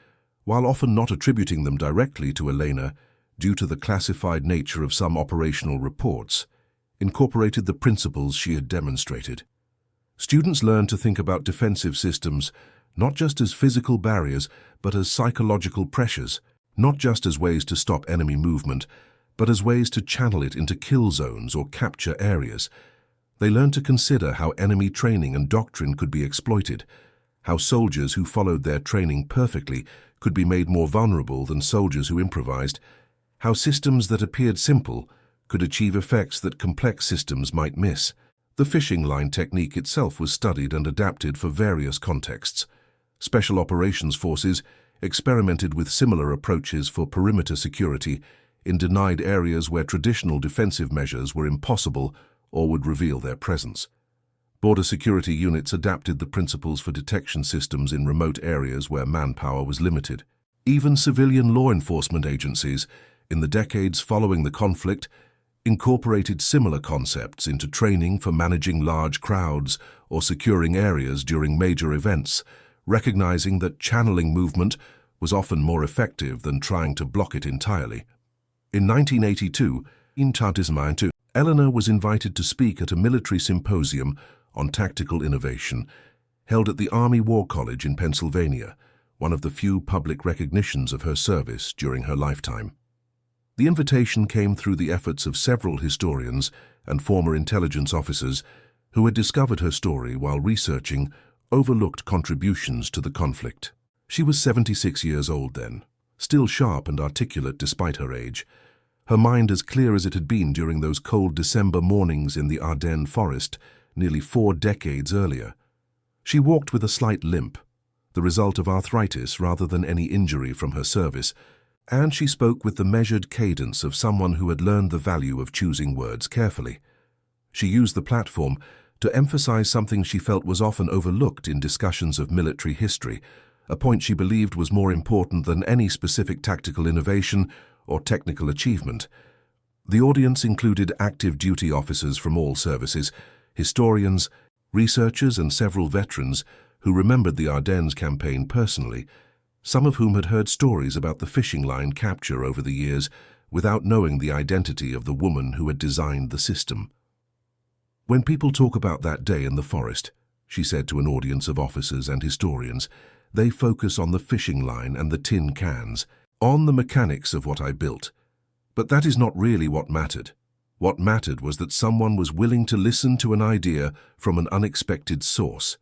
while often not attributing them directly to Elena due to the classified nature of some operational reports, incorporated the principles she had demonstrated. Students learned to think about defensive systems not just as physical barriers, but as psychological pressures, not just as ways to stop enemy movement, but as ways to channel it into kill zones or capture areas. They learned to consider how enemy training and doctrine could be exploited, how soldiers who followed their training perfectly could be made more vulnerable than soldiers who improvised, how systems that appeared simple could achieve effects that complex systems might miss. The fishing line technique itself was studied and adapted for various contexts. Special operations forces experimented with similar approaches for perimeter security in denied areas where traditional defensive measures were impossible or would reveal their presence. Border security units adapted the principles for detection systems in remote areas where manpower was limited. Even civilian law enforcement agencies, in the decades following the conflict, incorporated similar concepts into training for managing large crowds or securing areas during major events, recognizing that channeling movement was often more effective than trying to block it entirely. In 1982, Elena was invited to speak at a military symposium on tactical innovation held at the Army War College in Pennsylvania, one of the few public recognitions of her service during her lifetime. The invitation came through the efforts of several historians and former intelligence officers who had discovered her story while researching overlooked contributions to the conflict. She was 76 years old then, still sharp and articulate despite her age, her mind as clear as it had been during those cold December mornings in the Ardennes forest nearly 4 decades earlier. She walked with a slight limp, the result of arthritis rather than any injury from her service, and she spoke with the measured cadence of someone who had learned the value of choosing words carefully. She used the platform to emphasize something she felt was often overlooked in discussions of military history, a point she believed was more important than any specific tactical innovation or technical achievement. The audience included active duty officers from all services, historians, researchers, and several veterans who remembered the Ardennes campaign personally, some of whom had heard stories about the fishing line capture over the years without knowing the identity of the woman who had designed the system. "When people talk about that day in the forest," she said to an audience of officers and historians, "they focus on the fishing line and the tin cans, on the mechanics of what I built. But that is not really what mattered. What mattered was that someone was willing to listen to an idea from an unexpected source.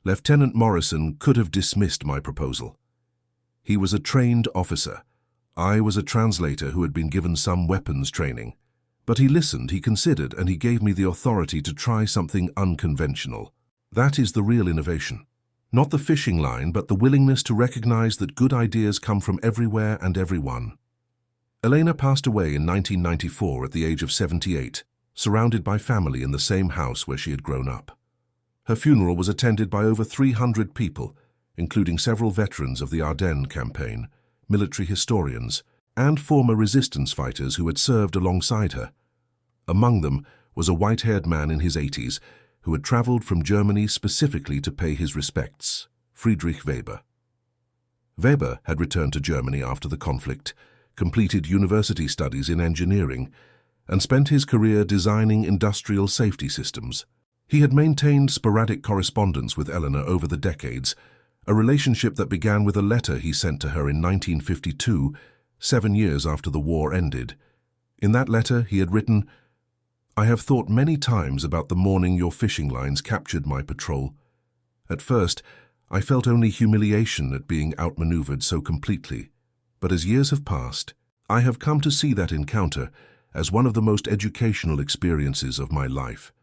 Lieutenant Morrison could have dismissed my proposal. He was a trained officer. I was a translator who had been given some weapons training. But he listened, he considered, and he gave me the authority to try something unconventional. That is the real innovation. Not the fishing line, but the willingness to recognize that good ideas come from everywhere and everyone." Elena passed away in 1994 at the age of 78, surrounded by family in the same house where she had grown up. Her funeral was attended by over 300 people, including several veterans of the Ardennes campaign, military historians, and former resistance fighters who had served alongside her. Among them was a white-haired man in his 80s who had traveled from Germany specifically to pay his respects, Friedrich Weber. Weber had returned to Germany after the conflict, completed university studies in engineering, and spent his career designing industrial safety systems. He had maintained sporadic correspondence with Elena over the decades, a relationship that began with a letter he sent to her in 1952, 7 years after the war ended. In that letter he had written, I have thought many times about the morning your fishing lines captured my patrol. At first, I felt only humiliation at being outmaneuvered so completely, but as years have passed, I have come to see that encounter as one of the most educational experiences of my life.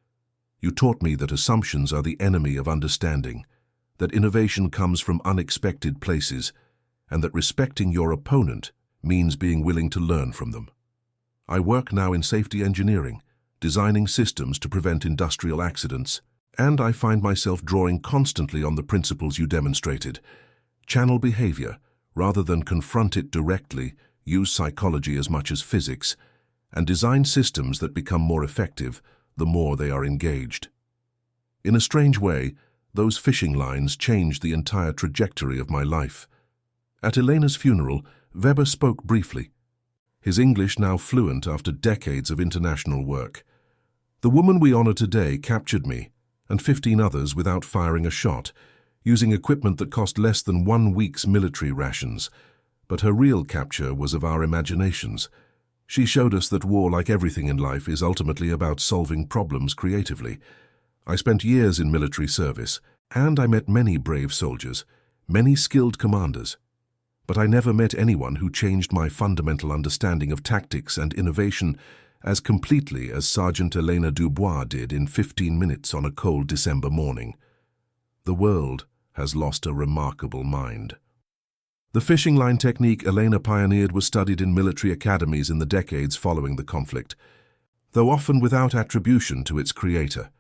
You taught me that assumptions are the enemy of understanding, that innovation comes from unexpected places, and that respecting your opponent means being willing to learn from them. I work now in safety engineering, designing systems to prevent industrial accidents, and I find myself drawing constantly on the principles you demonstrated. Channel behavior, rather than confront it directly, use psychology as much as physics, and design systems that become more effective the more they are engaged. In a strange way, those fishing lines changed the entire trajectory of my life. At Elena's funeral, Weber spoke briefly, his English now fluent after decades of international work. The woman we honor today captured me, and 15 others without firing a shot, using equipment that cost less than 1 week's military rations. But her real capture was of our imaginations. She showed us that war, like everything in life, is ultimately about solving problems creatively. I spent years in military service, and I met many brave soldiers, many skilled commanders. But I never met anyone who changed my fundamental understanding of tactics and innovation as completely as Sergeant Elena Dubois did in 15 minutes on a cold December morning. The world has lost a remarkable mind. The fishing line technique Elena pioneered was studied in military academies in the decades following the conflict, though often without attribution to its creator.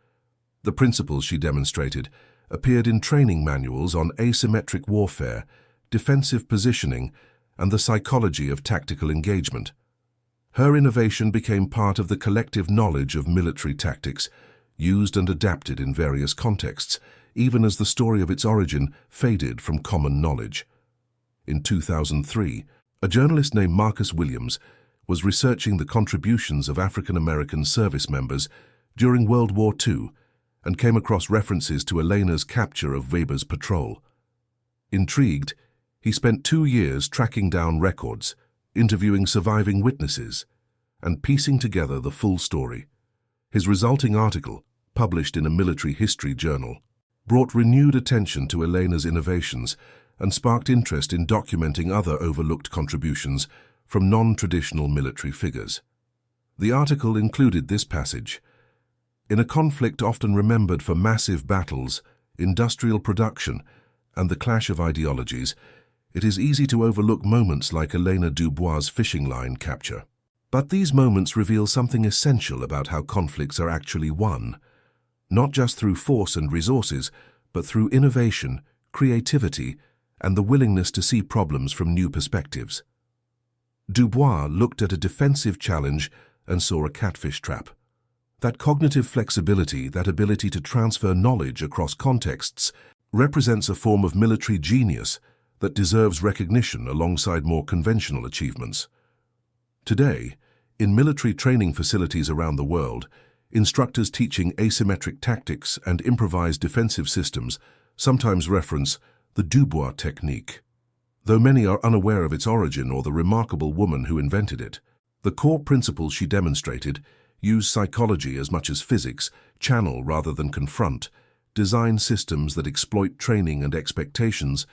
The principles she demonstrated appeared in training manuals on asymmetric warfare, defensive positioning, and the psychology of tactical engagement. Her innovation became part of the collective knowledge of military tactics, used and adapted in various contexts, even as the story of its origin faded from common knowledge. In 2003, a journalist named Marcus Williams was researching the contributions of African American service members during World War II and came across references to Elena's capture of Weber's patrol. Intrigued, he spent 2 years tracking down records, interviewing surviving witnesses, and piecing together the full story. His resulting article, published in a military history journal, brought renewed attention to Elena's innovations and sparked interest in documenting other overlooked contributions from non-traditional military figures. The article included this passage: "In a conflict often remembered for massive battles, industrial production, and the clash of ideologies, it is easy to overlook moments like Elena Dubois' fishing line capture. But these moments reveal something essential about how conflicts are actually won, not just through force and resources, but through innovation, creativity, and the willingness to see problems from new perspectives." Dubois looked at a defensive challenge and saw a catfish trap. That cognitive flexibility, that ability to transfer knowledge across contexts, represents a form of military genius that deserves recognition alongside more conventional achievements. Today, in military training facilities around the world, instructors teaching asymmetric tactics and improvised defensive systems sometimes reference the Dubois technique. Though many are unaware of its origin or the remarkable woman who invented it, the core principles she demonstrated use psychology as much as physics, channel rather than confront, design systems that exploit training and expectations,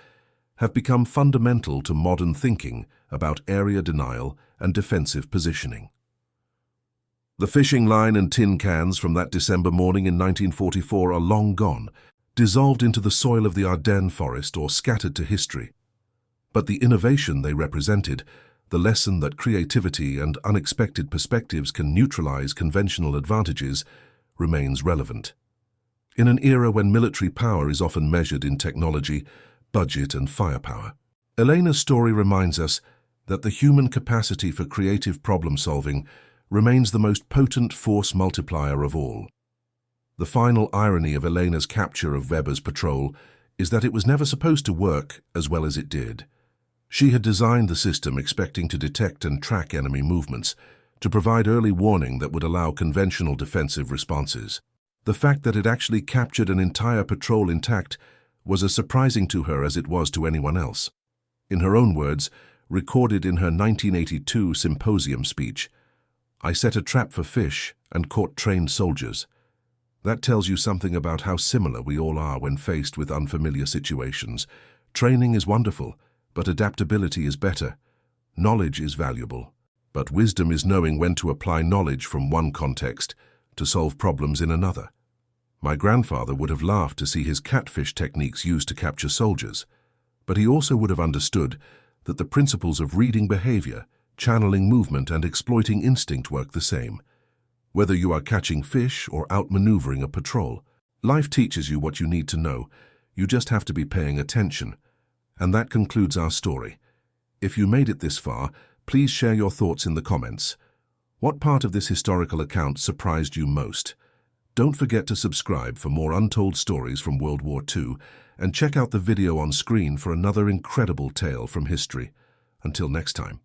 have become fundamental to modern thinking about area denial and defensive positioning. The fishing line and tin cans from that December morning in 1944 are long gone, dissolved into the soil of the Ardennes forest or scattered to history. But the innovation they represented, the lesson that creativity and unexpected perspectives can neutralize conventional advantages, remains relevant. In an era when military power is often measured in technology, budget, and firepower, Elena's story reminds us that the human capacity for creative problem-solving remains the most potent force multiplier of all. The final irony of Elena's capture of Weber's patrol is that it was never supposed to work as well as it did. She had designed the system expecting to detect and track enemy movements, to provide early warning that would allow conventional defensive responses. The fact that it actually captured an entire patrol intact was as surprising to her as it was to anyone else. In her own words, recorded in her 1982 symposium speech, I set a trap for fish and caught trained soldiers. That tells you something about how similar we all are when faced with unfamiliar situations. Training is wonderful, but adaptability is better. Knowledge is valuable, but wisdom is knowing when to apply knowledge from one context to solve problems in another. My grandfather would have laughed to see his catfish techniques used to capture soldiers, but he also would have understood that the principles of reading behavior, channeling movement, and exploiting instinct work the same. Whether you are catching fish or outmaneuvering a patrol, life teaches you what you need to know. You just have to be paying attention. And that concludes our story. If you made it this far, please share your thoughts in the comments. What part of this historical account surprised you most? Don't forget to subscribe for more untold stories from World War II, and check out the video on screen for another incredible tale from history. Until next time.